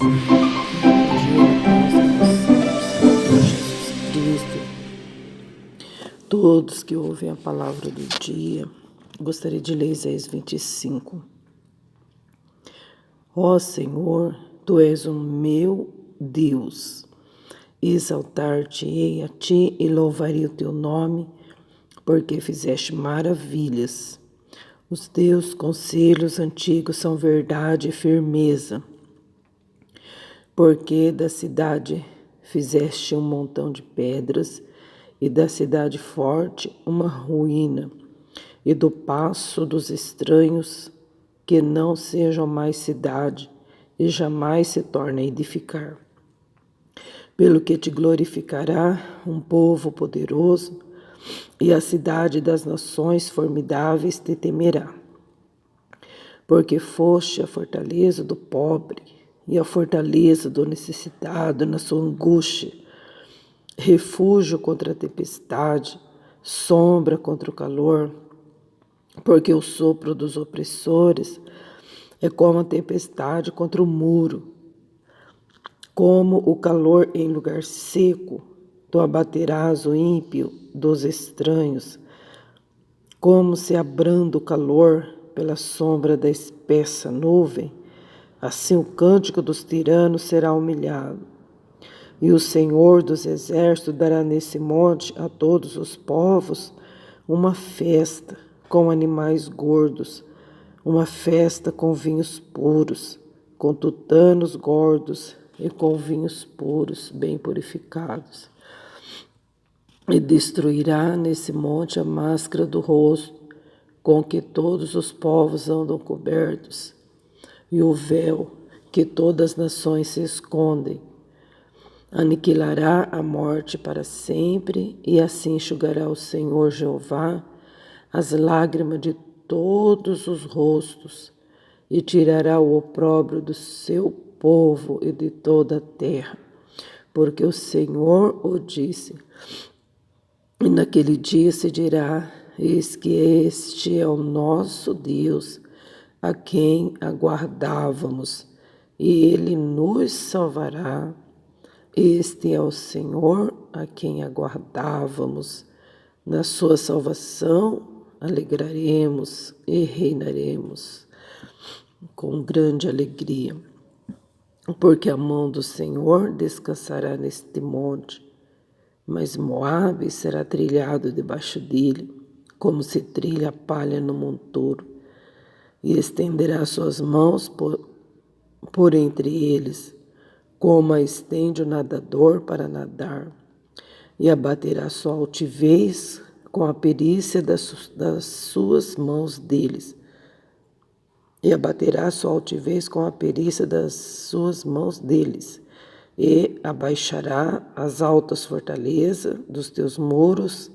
Bom dia, na paz do nosso Senhor Jesus Cristo. Todos que ouvem a palavra do dia, gostaria de ler Isaías 25. Ó Senhor, Tu és o meu Deus. Exaltar-te-ei a Ti e louvarei o Teu nome, porque fizeste maravilhas. Os Teus conselhos antigos são verdade e firmeza. Porque da cidade fizeste um montão de pedras, e da cidade forte uma ruína, e do paço dos estranhos, que não sejam mais cidade, e jamais se torne a edificar. Pelo que te glorificará um povo poderoso, e a cidade das nações formidáveis te temerá. Porque foste a fortaleza do pobre, e a fortaleza do necessitado na sua angústia, refúgio contra a tempestade, sombra contra o calor, porque o sopro dos opressores é como a tempestade contra o muro, como o calor em lugar seco, tu abaterás o ímpio dos estranhos, como se abranda o calor pela sombra da espessa nuvem, assim o cântico dos tiranos será humilhado. E o Senhor dos exércitos dará nesse monte a todos os povos uma festa com animais gordos, uma festa com vinhos puros, com tutanos gordos e com vinhos puros, bem purificados. E destruirá nesse monte a máscara do rosto, com que todos os povos andam cobertos, e o véu que todas as nações se escondem. Aniquilará a morte para sempre, e assim enxugará o Senhor Jeová as lágrimas de todos os rostos, e tirará o opróbrio do seu povo e de toda a terra, porque o Senhor o disse. E naquele dia se dirá: eis que este é o nosso Deus, a quem aguardávamos, e ele nos salvará. Este é o Senhor, a quem aguardávamos. Na sua salvação alegraremos e reinaremos com grande alegria, porque a mão do Senhor descansará neste monte, mas Moabe será trilhado debaixo dele, como se trilha a palha no montouro, e estenderá suas mãos por entre eles, como a estende o nadador para nadar, e abaterá sua altivez com a perícia das suas mãos deles. E abaterá sua altivez com a perícia das suas mãos deles, e abaixará as altas fortalezas dos teus muros,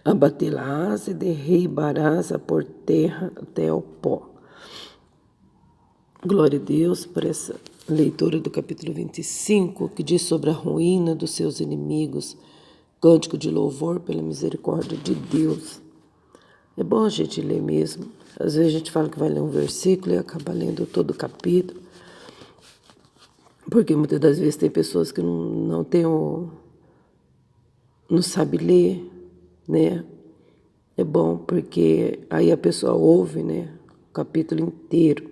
abatê-las e derribarás a por terra até o pó. Glória a Deus por essa leitura do capítulo 25, que diz sobre a ruína dos seus inimigos, cântico de louvor pela misericórdia de Deus. É bom a gente ler mesmo. Às vezes a gente fala que vai ler um versículo e acaba lendo todo o capítulo, porque muitas das vezes tem pessoas que não sabe ler, né? É bom porque aí a pessoa ouve, né, o capítulo inteiro.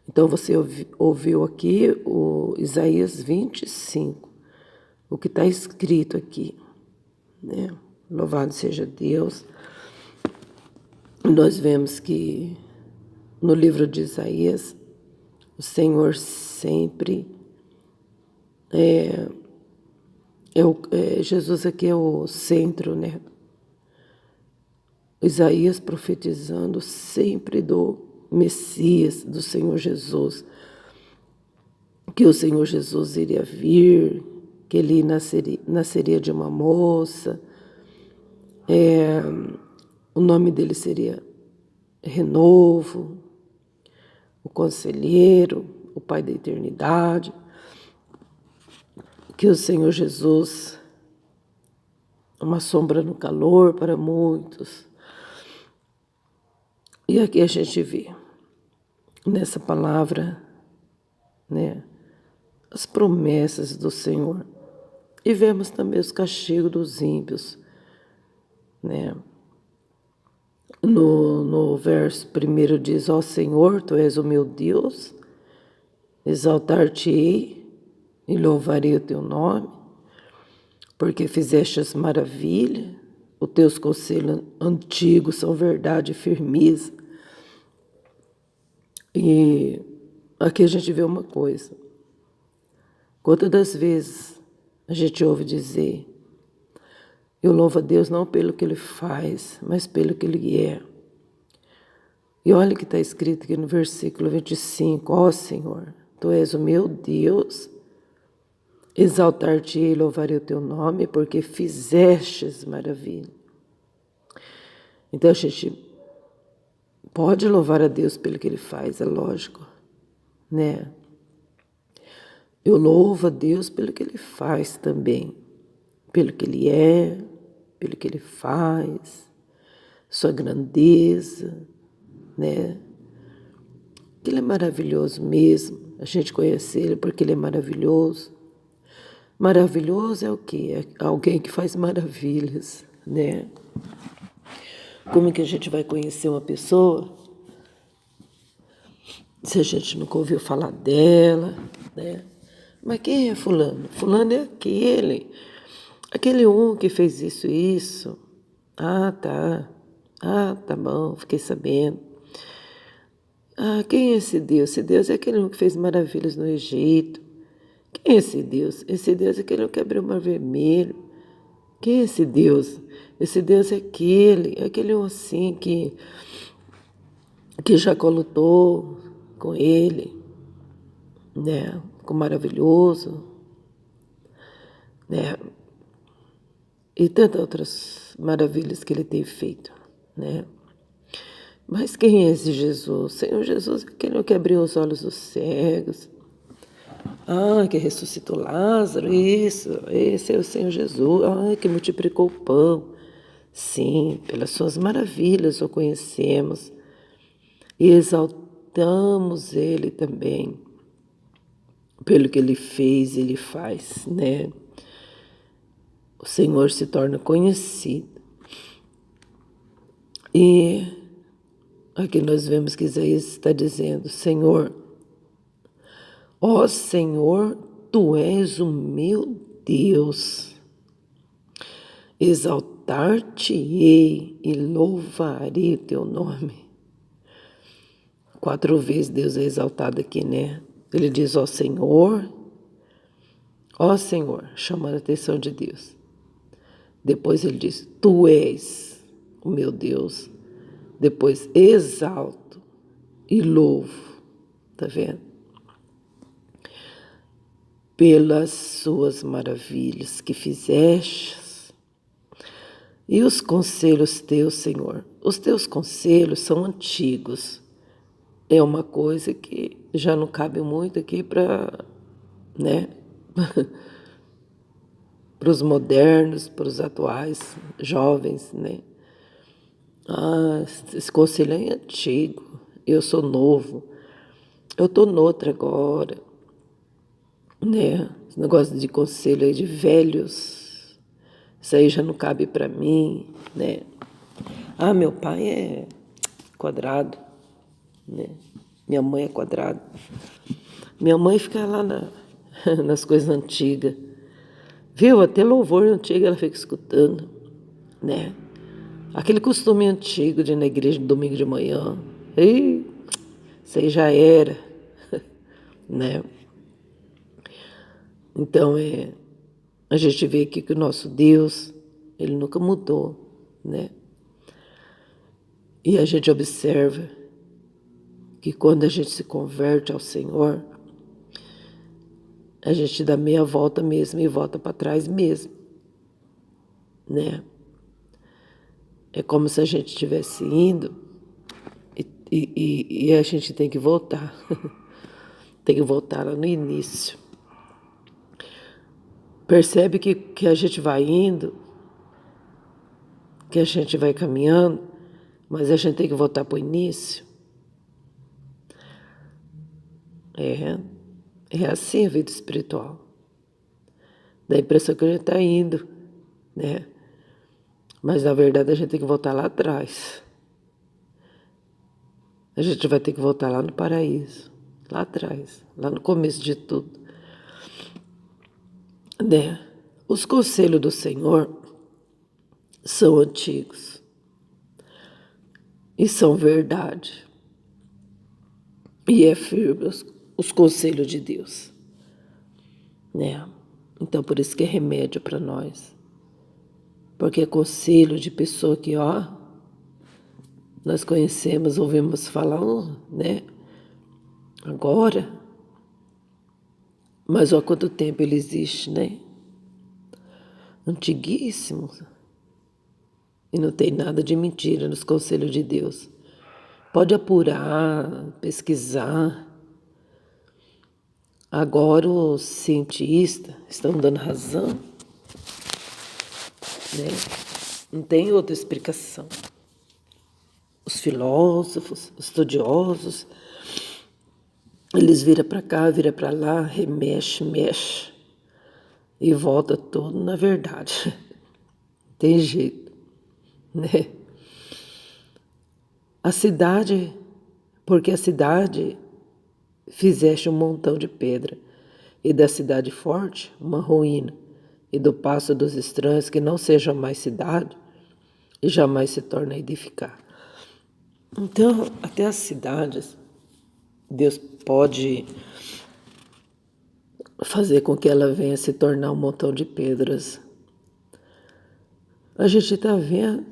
Então você ouviu aqui o Isaías 25, o que está escrito aqui, né? Louvado seja Deus. Nós vemos que no livro de Isaías, o Senhor sempre Jesus aqui é o centro, né? Isaías profetizando sempre do Messias, do Senhor Jesus, que o Senhor Jesus iria vir, que ele nasceria de uma moça, o nome dele seria Renovo, o Conselheiro, o Pai da Eternidade, que o Senhor Jesus, uma sombra no calor para muitos. E aqui a gente vê, nessa palavra, né? As promessas do Senhor. E vemos também os castigos dos ímpios, né? No verso 1 diz: ó Senhor, Tu és o meu Deus, exaltar-te-ei e louvarei o Teu nome, porque fizeste as maravilhas, os Teus conselhos antigos são verdade e firmeza. E aqui a gente vê uma coisa. Quantas das vezes a gente ouve dizer: eu louvo a Deus não pelo que Ele faz, mas pelo que Ele é. E olha o que está escrito aqui no versículo 25. Ó Senhor, Tu és o meu Deus, exaltar-te e louvarei o Teu nome, porque fizestes maravilha. Então a gente pode louvar a Deus pelo que Ele faz, é lógico, né? Eu louvo a Deus pelo que Ele faz também, pelo que Ele é, pelo que Ele faz, sua grandeza, né? Que Ele é maravilhoso mesmo, a gente conhece Ele porque Ele é maravilhoso. Maravilhoso é o quê? É alguém que faz maravilhas, né? Como que a gente vai conhecer uma pessoa se a gente nunca ouviu falar dela, né? Mas quem é fulano? Fulano é aquele um que fez isso e isso. Ah, tá. Ah, tá bom, fiquei sabendo. Ah, quem é esse Deus? Esse Deus é aquele um que fez maravilhas no Egito. Quem é esse Deus? Esse Deus é aquele um que abriu o Mar Vermelho. Quem é esse Deus? Esse Deus é aquele um assim que Jacó lutou com ele, né? Com maravilhoso, né? E tantas outras maravilhas que ele tem feito, né? Mas quem é esse Jesus? Senhor Jesus é aquele que abriu os olhos dos cegos. Ah, que ressuscitou Lázaro, isso, esse é o Senhor Jesus. Ah, que multiplicou o pão. Sim, pelas suas maravilhas o conhecemos e exaltamos Ele também, pelo que Ele fez e Ele faz, né? O Senhor se torna conhecido. E aqui nós vemos que Isaías está dizendo: Senhor, ó Senhor, Tu és o meu Deus, exaltar-te-ei e louvarei o Teu nome. 4 vezes Deus é exaltado aqui, né? Ele diz: ó Senhor, chamando a atenção de Deus. Depois ele diz: Tu és o meu Deus. Depois exalto e louvo. Tá vendo? Pelas suas maravilhas que fizestes e os conselhos teus, Senhor. Os teus conselhos são antigos. É uma coisa que já não cabe muito aqui para, né? Para os modernos, para os atuais jovens, né? Ah, esse conselho é antigo, eu sou novo, eu estou noutra agora, né? Esse negócio de conselho aí de velhos, isso aí já não cabe para mim, né? Ah, meu pai é quadrado, né? Minha mãe é quadrada. Minha mãe fica lá nas coisas antigas, viu? Até louvor antigo ela fica escutando, né? Aquele costume antigo de ir na igreja no domingo de manhã. Ei, isso aí já era, né? Então, a gente vê aqui que o nosso Deus, Ele nunca mudou, né? E a gente observa que quando a gente se converte ao Senhor, a gente dá meia volta mesmo e volta para trás mesmo, né? É como se a gente estivesse indo e a gente tem que voltar. Tem que voltar lá no início. Percebe que a gente vai indo, que a gente vai caminhando, mas a gente tem que voltar para o início. É assim a vida espiritual. Dá a impressão que a gente está indo, né? Mas na verdade a gente tem que voltar lá atrás. A gente vai ter que voltar lá no paraíso, lá atrás, lá no começo de tudo, né? Os conselhos do Senhor são antigos e são verdade. E é firme os conselhos de Deus, né? Então por isso que é remédio para nós. Porque é conselho de pessoa que, ó, nós conhecemos, ouvimos falar, né? Agora. Mas olha quanto tempo ele existe, né? Antiguíssimo. E não tem nada de mentira nos conselhos de Deus. Pode apurar, pesquisar. Agora os cientistas estão dando razão, né? Não tem outra explicação. Os filósofos, os estudiosos, eles viram para cá, viram para lá, remexe, mexe e volta tudo na verdade. Tem jeito, né? A cidade, porque a cidade fizeste um montão de pedra, e da cidade forte uma ruína, e do passo dos estranhos que não seja mais cidade, e jamais se torna a edificar. Então, até as cidades, Deus pode fazer com que ela venha se tornar um montão de pedras. A gente está vendo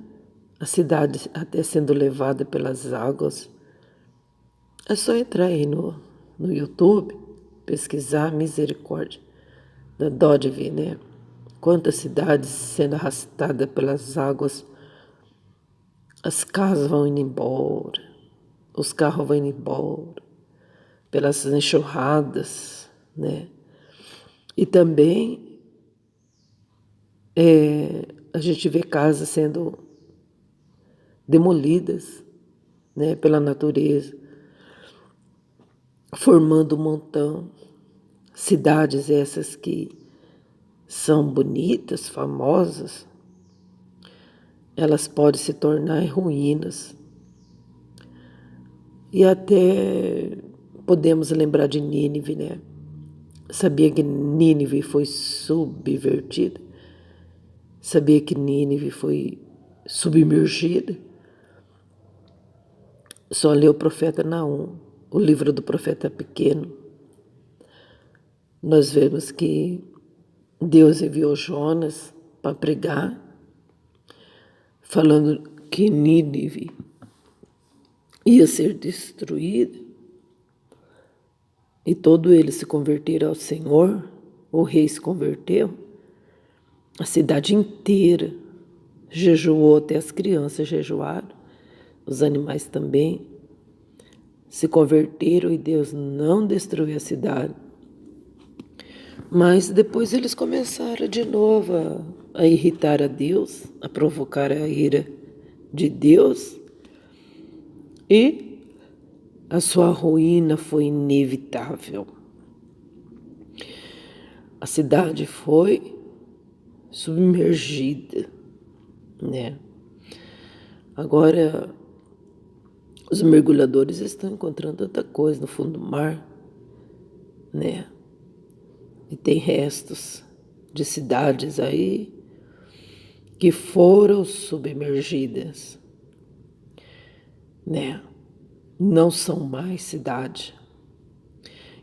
a cidade até sendo levada pelas águas. É só entrar aí no YouTube, pesquisar misericórdia. Dá dó de ver, né? Quantas cidades sendo arrastadas pelas águas. As casas vão indo embora, os carros vão indo embora, pelas enxurradas, né? E também a gente vê casas sendo demolidas, né, pela natureza, formando um montão. Cidades essas que são bonitas, famosas, elas podem se tornar em ruínas. E até podemos lembrar de Nínive, né? Sabia que Nínive foi subvertida? Sabia que Nínive foi submergida? Só lê o profeta Naum, o livro do profeta pequeno. Nós vemos que Deus enviou Jonas para pregar, falando que Nínive ia ser destruída, e todo ele se converteram ao Senhor, o rei se converteu, a cidade inteira jejuou, até as crianças jejuaram, os animais também se converteram e Deus não destruiu a cidade. Mas depois eles começaram de novo a irritar a Deus, a provocar a ira de Deus, e a sua ruína foi inevitável. A cidade foi submergida, né? Agora, os mergulhadores estão encontrando tanta coisa no fundo do mar, né? E tem restos de cidades aí que foram submergidas, né? Não são mais cidade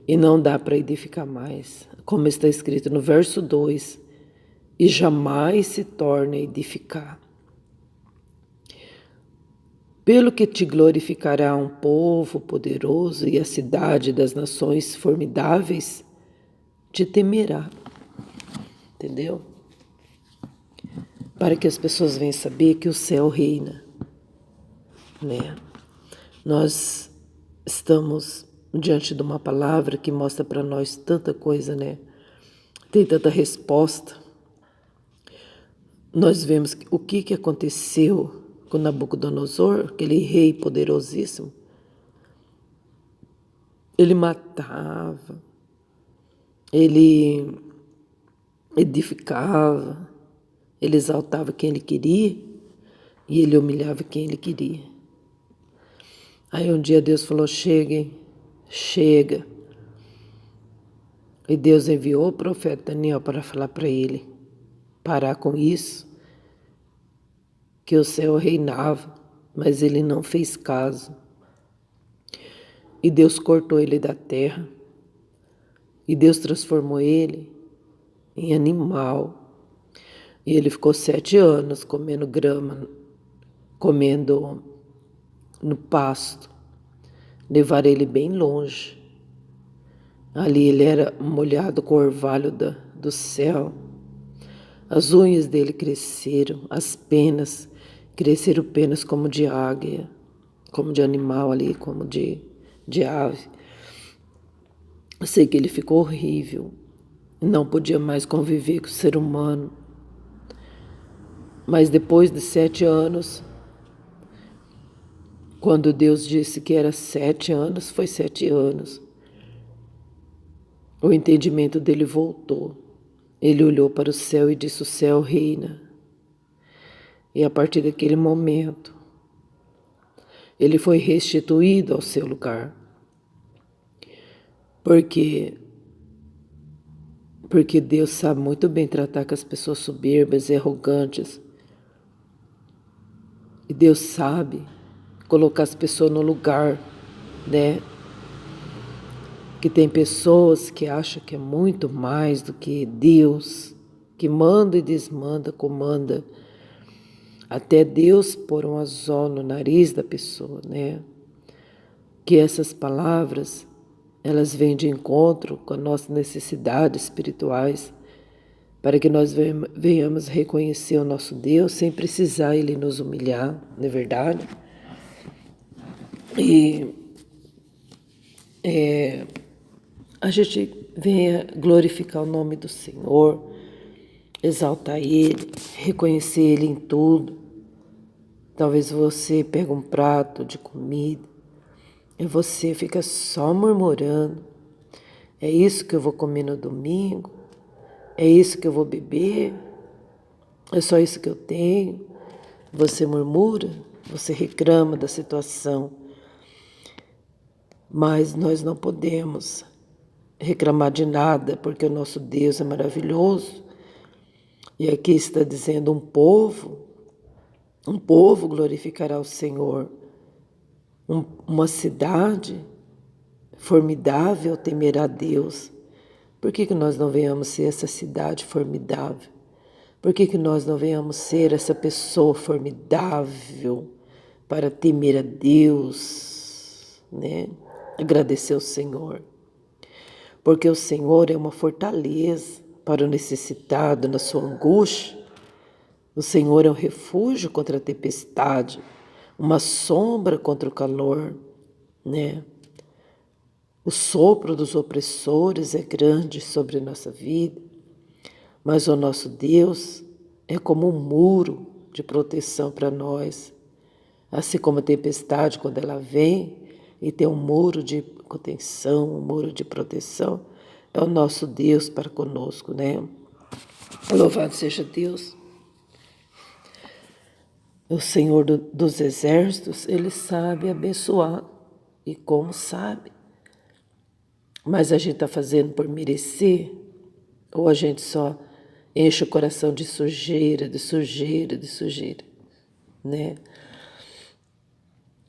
e não dá para edificar mais, como está escrito no verso 2, e jamais se torna a edificar. Pelo que te glorificará um povo poderoso e a cidade das nações formidáveis te temerá. Entendeu? Para que as pessoas venham saber que o céu reina, né? Nós estamos diante de uma palavra que mostra para nós tanta coisa, né? Tem tanta resposta. Nós vemos o que aconteceu com Nabucodonosor, aquele rei poderosíssimo. Ele matava, Ele edificava, ele exaltava quem ele queria e ele humilhava quem ele queria. Aí um dia Deus falou: cheguem, chega. E Deus enviou o profeta Daniel para falar para ele parar com isso, que o céu reinava, mas ele não fez caso. E Deus cortou ele da terra, e Deus transformou ele em animal. E ele ficou 7 anos comendo grama, comendo no pasto. Levaram ele bem longe. Ali ele era molhado com o orvalho do céu. As unhas dele cresceram, as penas, cresceram penas como de águia, como de animal ali, como de ave. Eu sei que ele ficou horrível, não podia mais conviver com o ser humano. Mas depois de 7 anos, quando Deus disse que era 7 anos, foi 7 anos. O entendimento dele voltou. Ele olhou para o céu e disse: o céu reina. E a partir daquele momento, ele foi restituído ao seu lugar. Porque Deus sabe muito bem tratar com as pessoas soberbas e arrogantes. E Deus sabe colocar as pessoas no lugar, né? Que tem pessoas que acham que é muito mais do que Deus, que manda e desmanda, comanda. Até Deus pôr um anzol no nariz da pessoa, né? Que essas palavras, elas vêm de encontro com as nossas necessidades espirituais, para que nós venhamos reconhecer o nosso Deus sem precisar Ele nos humilhar, não é verdade? E a gente venha glorificar o nome do Senhor, exaltar Ele, reconhecer Ele em tudo. Talvez você pegue um prato de comida e você fica só murmurando: é isso que eu vou comer no domingo? É isso que eu vou beber? É só isso que eu tenho? Você murmura, você reclama da situação. Mas nós não podemos reclamar de nada, porque o nosso Deus é maravilhoso. E aqui está dizendo: um povo glorificará o Senhor. Uma cidade formidável temerá a Deus. Por que nós não venhamos ser essa cidade formidável? Por que nós não venhamos ser essa pessoa formidável para temer a Deus, né? Agradecer ao Senhor. Porque o Senhor é uma fortaleza para o necessitado na sua angústia. O Senhor é um refúgio contra a tempestade, uma sombra contra o calor, né? O sopro dos opressores é grande sobre nossa vida, mas o nosso Deus é como um muro de proteção para nós. Assim como a tempestade, quando ela vem e tem um muro de contenção, um muro de proteção, é o nosso Deus para conosco, né? Louvado seja Deus. O Senhor dos exércitos, Ele sabe abençoar. E como sabe? Mas a gente está fazendo por merecer? Ou a gente só enche o coração de sujeira, né?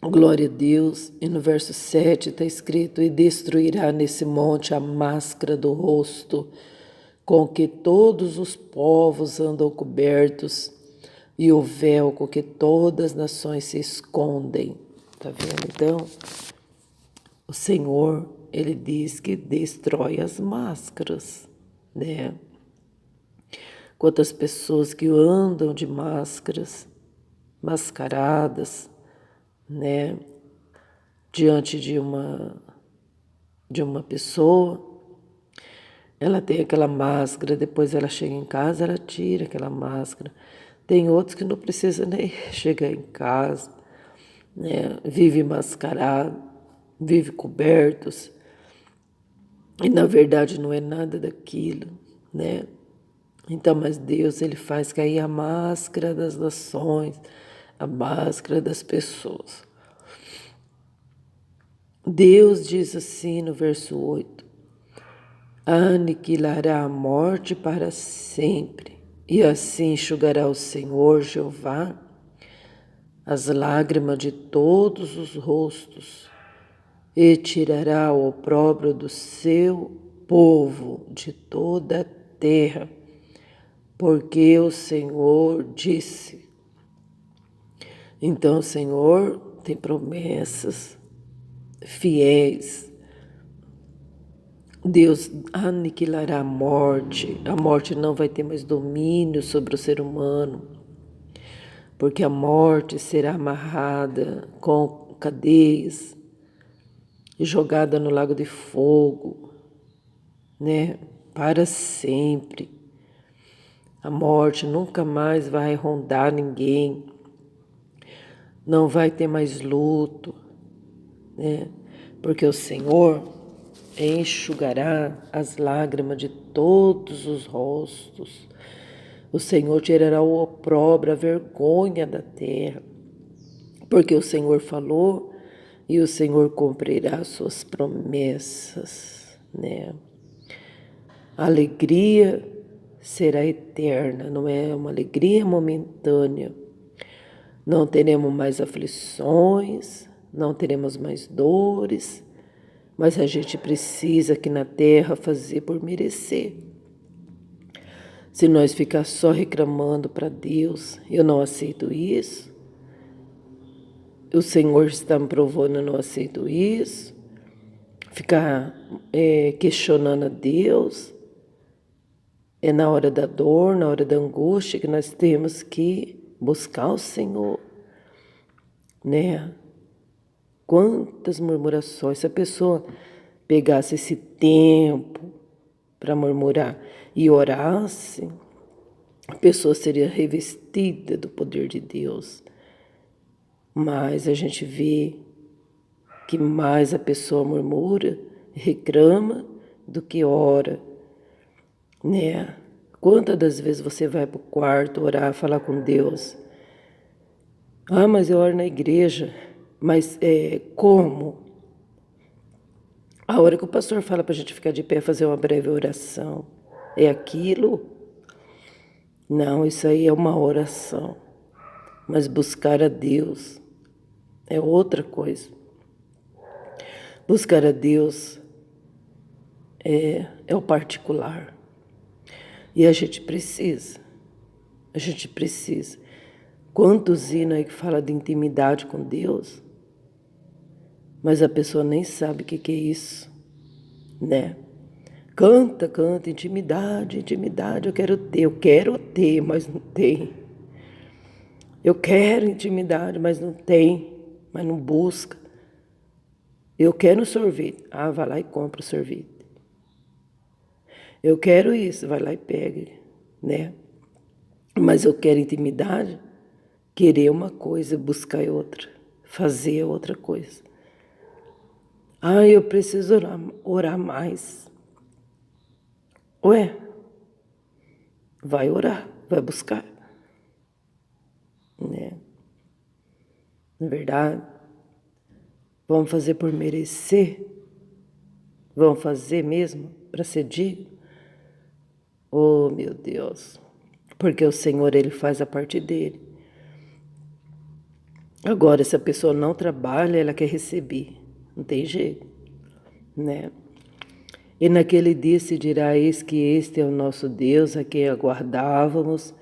Glória a Deus. E no verso 7 está escrito: e destruirá nesse monte a máscara do rosto, com que todos os povos andam cobertos, e o véu com que todas as nações se escondem. Está vendo? Então, o Senhor, Ele diz que destrói as máscaras, né? Quantas pessoas que andam de máscaras, mascaradas, né? Diante de uma pessoa, ela tem aquela máscara, depois ela chega em casa, ela tira aquela máscara. Tem outros que não precisam nem chegar em casa, né? Vive mascarado, vive cobertos. E na verdade não é nada daquilo, né? Então, mas Deus, ele faz cair a máscara das nações, a máscara das pessoas. Deus diz assim no verso 8: aniquilará a morte para sempre, e assim enxugará o Senhor Jeová as lágrimas de todos os rostos, e tirará o opróbrio do seu povo de toda a terra, porque o Senhor disse. Então o Senhor tem promessas fiéis. Deus aniquilará a morte não vai ter mais domínio sobre o ser humano, porque a morte será amarrada com cadeias e jogada no lago de fogo, né? Para sempre. A morte nunca mais vai rondar ninguém, não vai ter mais luto, né? Porque o Senhor enxugará as lágrimas de todos os rostos. O Senhor tirará o opróbrio, a vergonha da terra, porque o Senhor falou e o Senhor cumprirá as suas promessas, né? A alegria será eterna, não é uma alegria momentânea. Não teremos mais aflições, não teremos mais dores, mas a gente precisa aqui na terra fazer por merecer. Se nós ficar só reclamando para Deus, eu não aceito isso, o Senhor está me provando, eu não aceito isso, ficar questionando a Deus, é na hora da dor, na hora da angústia que nós temos que buscar o Senhor, né? Quantas murmurações, se a pessoa pegasse esse tempo para murmurar e orasse, a pessoa seria revestida do poder de Deus. Mas a gente vê que mais a pessoa murmura, reclama, do que ora, né? Quantas das vezes você vai para o quarto orar, falar com Deus? Ah, mas eu oro na igreja. Mas como? A hora que o pastor fala para a gente ficar de pé, fazer uma breve oração, é aquilo? Não, isso aí é uma oração. Mas buscar a Deus é outra coisa. Buscar a Deus é o particular. E a gente precisa. Quantos hinos aí que fala de intimidade com Deus, mas a pessoa nem sabe o que é isso, né? Canta, intimidade, eu quero ter, mas não tem. Eu quero intimidade, mas não tem, mas não busca. Eu quero sorvete, vai lá e compra o sorvete. Eu quero isso, vai lá e pega, né? Mas eu quero intimidade, querer uma coisa, buscar outra, fazer outra coisa. Eu preciso orar mais. Ué, vai orar, vai buscar, né? Na verdade, vamos fazer por merecer? Vamos fazer mesmo para ser digno? Oh, meu Deus, porque o Senhor, Ele faz a parte dele. Agora, se a pessoa não trabalha, ela quer receber, não tem jeito, né? E naquele dia se dirá: eis que este é o nosso Deus, a quem aguardávamos,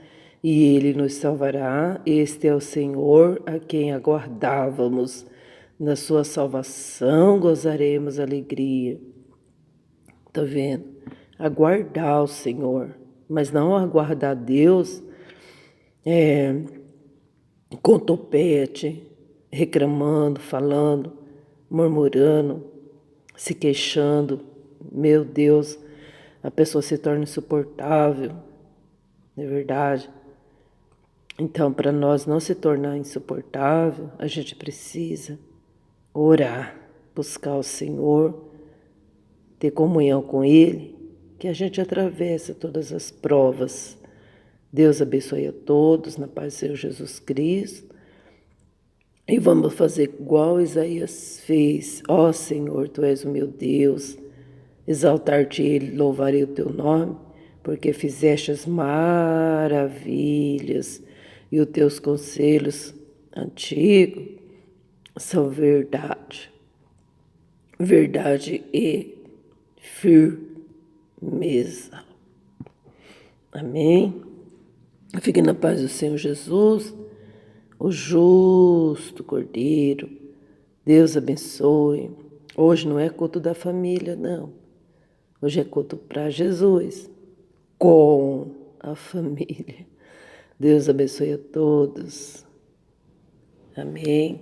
e Ele nos salvará. Este é o Senhor, a quem aguardávamos. Na sua salvação gozaremos alegria. Tá vendo? Aguardar o Senhor, mas não aguardar Deus com topete, reclamando, falando, murmurando, se queixando. Meu Deus, a pessoa se torna insuportável, não é verdade? Então, para nós não se tornar insuportável, a gente precisa orar, buscar o Senhor, ter comunhão com Ele, que a gente atravessa todas as provas. Deus abençoe a todos, na paz do Senhor Jesus Cristo. E vamos fazer igual Isaías fez. Ó Senhor, Tu és o meu Deus, exaltar-te-ei, louvarei o Teu nome, porque fizeste as maravilhas e os Teus conselhos antigos são verdade. Verdade e firmeza. Amém? Fique na paz do Senhor Jesus, o justo Cordeiro. Deus abençoe. Hoje não é culto da família, não. Hoje é culto para Jesus, com a família. Deus abençoe a todos. Amém.